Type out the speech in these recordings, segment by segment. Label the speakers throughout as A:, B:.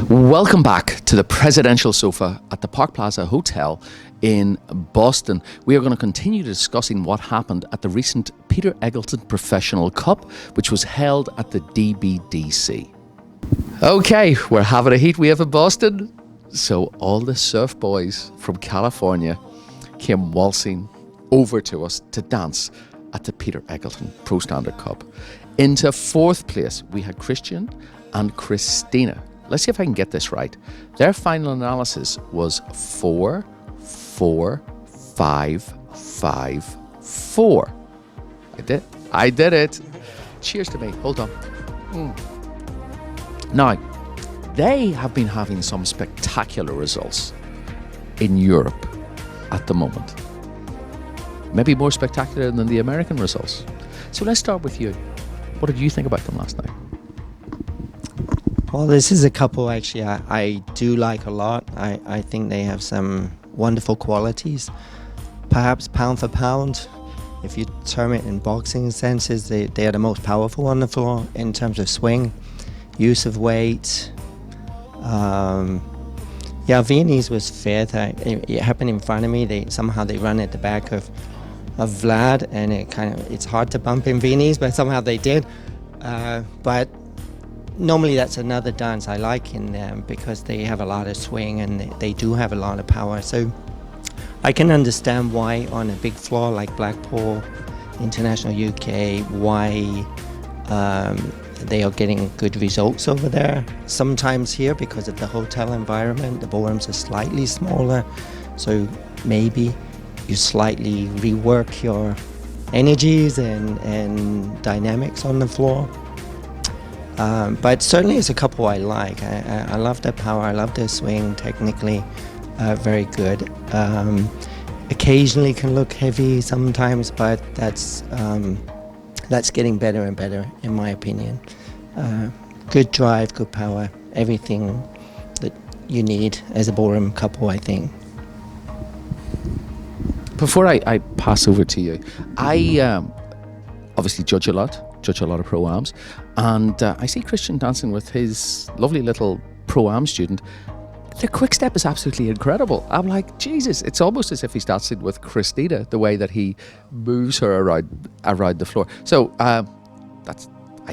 A: Welcome back to the presidential sofa at the Park Plaza Hotel in Boston. We are going to continue discussing what happened at the recent Peter Eggleton Professional Cup, which was held at the DBDC. Okay, we're having a heat wave in Boston. So all the surf boys from California came waltzing over to us to dance at the Peter Eggleton Pro Standard Cup. Into fourth place, we had Kristian and Cristina. Let's see if I can get this right. Their final analysis was 4, 4, 5, 5, 4. I did it. Cheers to me. Hold on. Now, they have been having some spectacular results in Europe at the moment. Maybe more spectacular than the American results. So let's start with you. What did you think about them last night?
B: Well, this is a couple actually I do like a lot. I think they have some wonderful qualities. Perhaps pound for pound, if you term it in boxing senses, they are the most powerful on the floor in terms of swing, use of weight. Viennese was fair. It happened in front of me. They run at the back of Vlad, and it's hard to bump in Viennese, but somehow they did. But normally that's another dance I like in them because they have a lot of swing and they do have a lot of power. So I can understand why on a big floor like Blackpool, International UK, why they are getting good results over there. Sometimes here, because of the hotel environment, the ballrooms are slightly smaller, so maybe you slightly rework your energies and dynamics on the floor. But certainly it's a couple I like. I love their power, I love their swing, technically very good. Occasionally can look heavy sometimes, but that's getting better and better in my opinion. Good drive, good power, everything that you need as a ballroom couple, I think.
A: Before I pass over to you, I obviously judge a lot of pro-ams, and I see Kristian dancing with his lovely little pro-am student. The quick step is absolutely incredible. I'm like, Jesus, it's almost as if he's dancing with Cristina, the way that he moves her around the floor. So I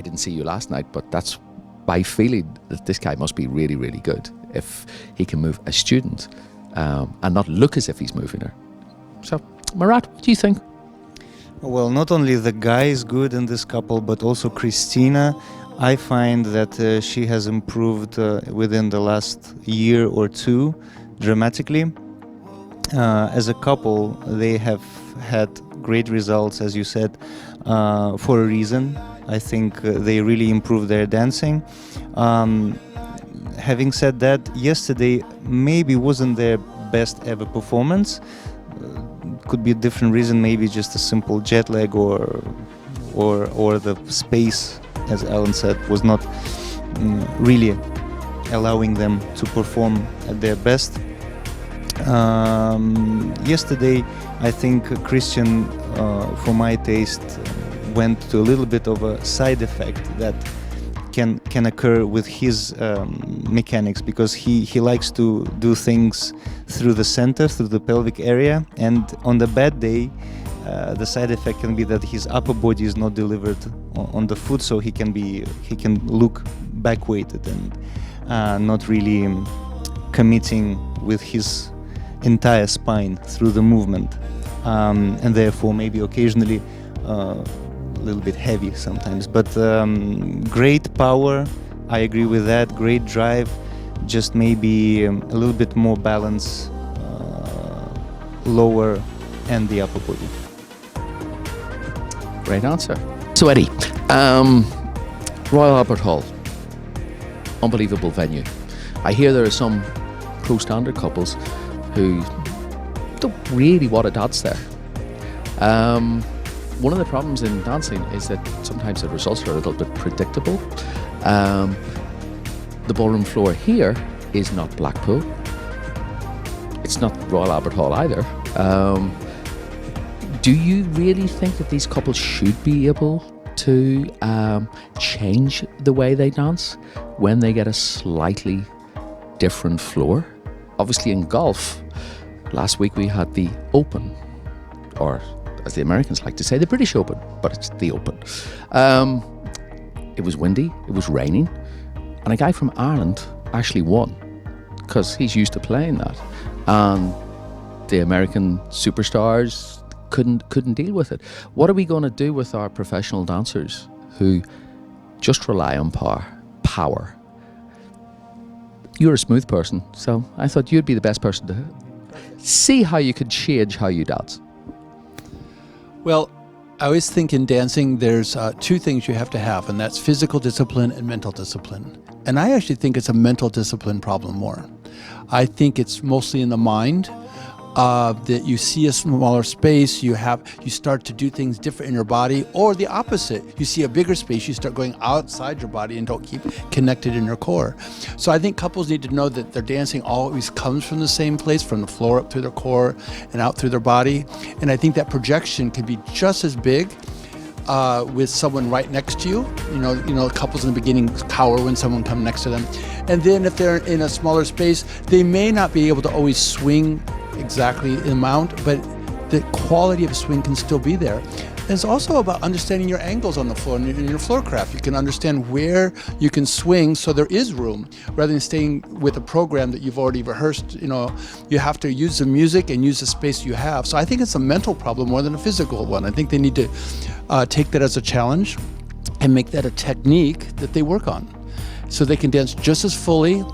A: didn't see you last night, but that's my feeling, that this guy must be really, really good if he can move a student and not look as if he's moving her. So, Murat, what do you think?
C: Well, not only the guy is good in this couple, but also Cristina. I find that she has improved within the last year or two dramatically. As a couple, they have had great results, as you said, for a reason. I think they really improved their dancing. Having said that, yesterday maybe wasn't their best ever performance. Could be a different reason, maybe just a simple jet lag or the space, as Alan said, was not really allowing them to perform at their best. Yesterday, I think Kristian, for my taste, went to a little bit of a side effect that can occur with his mechanics, because he likes to do things through the center, through the pelvic area, and on the bad day the side effect can be that his upper body is not delivered on the foot, so he can look back weighted and not really committing with his entire spine through the movement, and therefore maybe occasionally a little bit heavy sometimes, but great power, I agree with that, great drive, just maybe a little bit more balance, lower and the upper body.
A: Great answer. So Eddie, Royal Albert Hall, unbelievable venue. I hear there are some pro standard couples who don't really want to dance there. One of the problems in dancing is that sometimes the results are a little bit predictable. The ballroom floor here is not Blackpool. It's not Royal Albert Hall either. Do you really think that these couples should be able to change the way they dance when they get a slightly different floor. Obviously in golf, last week we had the Open, or as the Americans like to say, the British Open, but it's the Open. It was windy, it was raining, and a guy from Ireland actually won because he's used to playing that. And the American superstars couldn't deal with it. What are we going to do with our professional dancers who just rely on power? You're a smooth person, so I thought you'd be the best person to see how you could change how you dance.
D: Well, I always think in dancing there's two things you have to have, and that's physical discipline and mental discipline. And I actually think it's a mental discipline problem more. I think it's mostly in the mind, that you see a smaller space, you start to do things different in your body, or the opposite. You see a bigger space, you start going outside your body and don't keep connected in your core. So I think couples need to know that their dancing always comes from the same place, from the floor up through their core and out through their body. And I think that projection can be just as big with someone right next to you. You know, couples in the beginning cower when someone comes next to them. And then if they're in a smaller space, they may not be able to always swing exactly the amount, but the quality of swing can still be there. And it's also about understanding your angles on the floor and in your floor craft. You can understand where you can swing so there is room, rather than staying with a program that you've already rehearsed. You have to use the music and use the space you have. So I think it's a mental problem more than a physical one. I think they need to take that as a challenge and make that a technique that they work on, so they can dance just as fully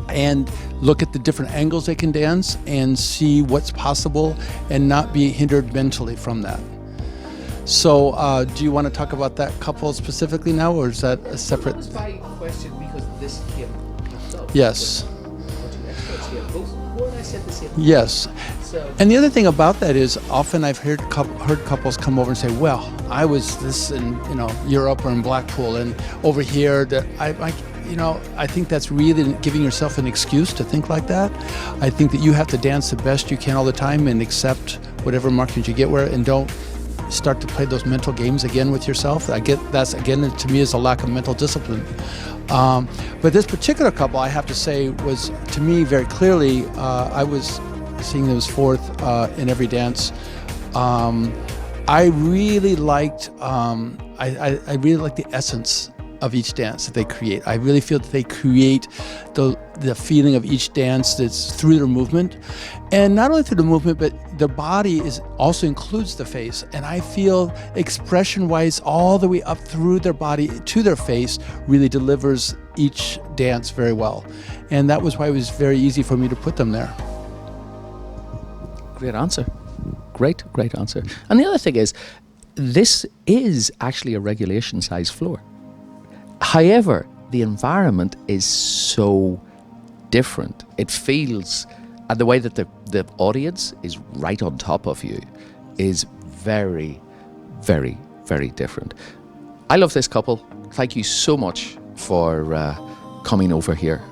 D: and look at the different angles they can dance and see what's possible and not be hindered mentally from that. So do you want to talk about that couple specifically now, or is that a separate?
A: That was my question, because this came up.
D: Yes.
A: I said the same.
D: Yes.
A: So.
D: And the other thing about that is, often I've heard couples come over and say, well, I was this in Europe or in Blackpool, and over here that I think that's really giving yourself an excuse to think like that. I think that you have to dance the best you can all the time and accept whatever markings you get and don't start to play those mental games again with yourself. I get that's, again, to me, is a lack of mental discipline. But this particular couple, I have to say, was, to me, very clearly, I was seeing them as fourth in every dance. I really liked I really liked the essence of each dance that they create. I really feel that they create the feeling of each dance that's through their movement. And not only through the movement, but the body also includes the face. And I feel expression-wise, all the way up through their body to their face really delivers each dance very well. And that was why it was very easy for me to put them there.
A: Great answer. Great answer. And the other thing is, this is actually a regulation size floor. However, the environment is so different. It feels, and the way that the audience is right on top of you is very, very, very different. I love this couple. Thank you so much for coming over here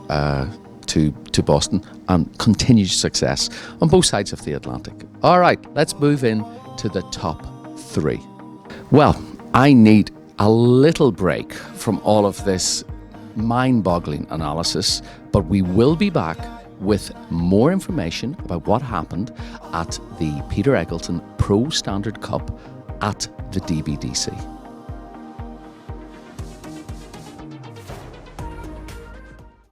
A: to Boston, and continued success on both sides of the Atlantic. All right, let's move in to the top three. Well, I need a little break from all of this mind-boggling analysis, but we will be back with more information about what happened at the Peter Eggleton Pro Standard Cup at the DBDC.